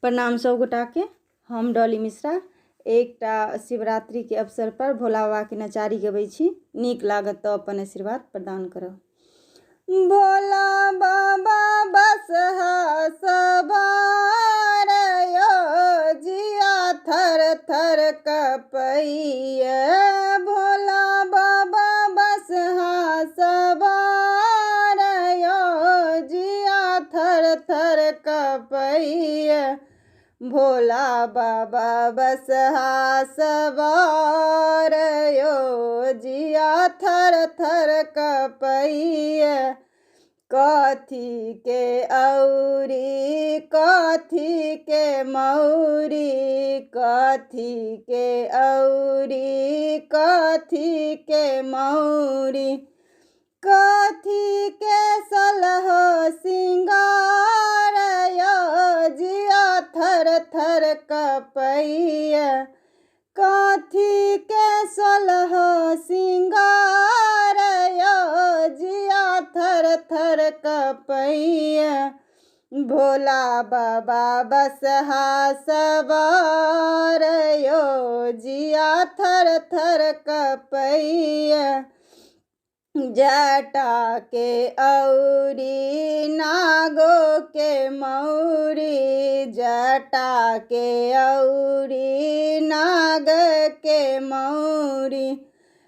प्रणाम सब गोटा के। हम डॉली मिश्रा एकटा शिवरात्रि के अवसर पर भोला बाबा के नचारी गबै छी। नीक लागत तो अपन आशीर्वाद प्रदान करब। भोला बाबा बसहा सवार यो जिया थर थर कपैया। भोला बाबा बसहा सवार यो जिया थर थर कपैया। भोला बाबा बसहा सवार यो जिया थर थर कपैया। कथी के औरी कथी के मौरी, कथी के औरी कथी के मौरी, कथी के सलहो सिंगार यो जिया थर थर कपैया। कथी के सलहो सिंगार यो जिया थर थर कपैया। भोला बाबा बसहा सवार यो जिया थर थर कपैया। जटा के औरी नागो के मौरी, जटा के औरी नाग के मौरी,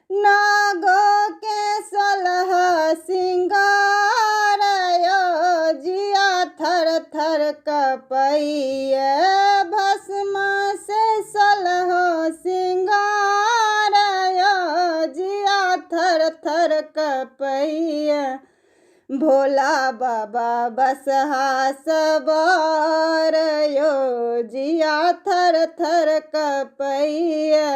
नागो के सलह सिंगार यो जिया थर थर कपैया। भस्म से सलह सिंगार यो जिया थर थर कपैया। भोला बाबा बसहा सवार यो जिया थर थर कपैया।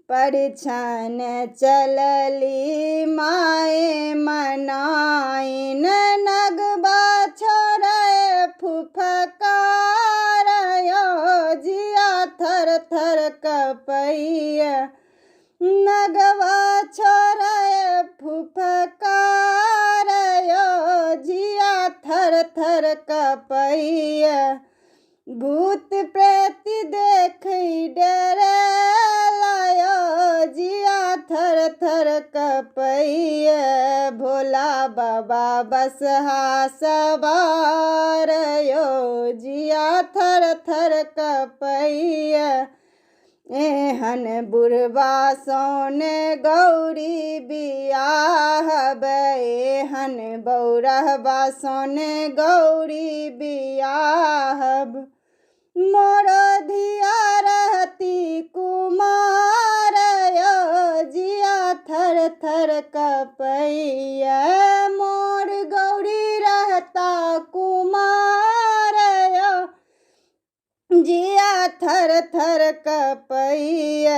परिछन चलली माए मनाइन, नगबा छोड़े फुफकार यो जिया थर थर कपैया। नगवा छोड़े फुफकार यो जिया थर थर कपैया। भूत प्रेत देख डरे लायो जिया थर थर कपैया। भोला बाबा बसहा सवार यो जिया थर थर कपैया। एहन बुढ़वा सोने गौरी बियाहब, एहन बौरहबा सोने गौरी बियाहब। मोर धिया रहती कुमार यो जिया थर थर कपैया। मोर गौरी रहता कुमार यो जिया थर थर कपैया।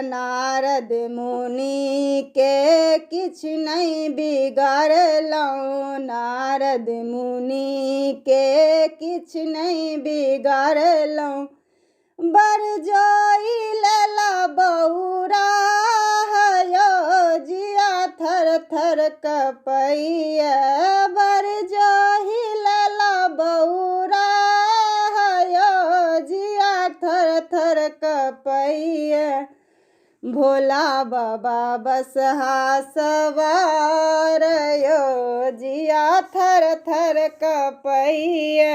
नारद मुनि के किछ नहीं बिगाड़लौं, नारद मुनि के किछ नहीं बिगाड़लौं। बरजोई लला बौरा यो जिया थर थर कपैया। बरजोई लला बौरा यो जिया थर थर कपैया। भोला बाबा बसहा सवार यो जिया थर थर कपैया।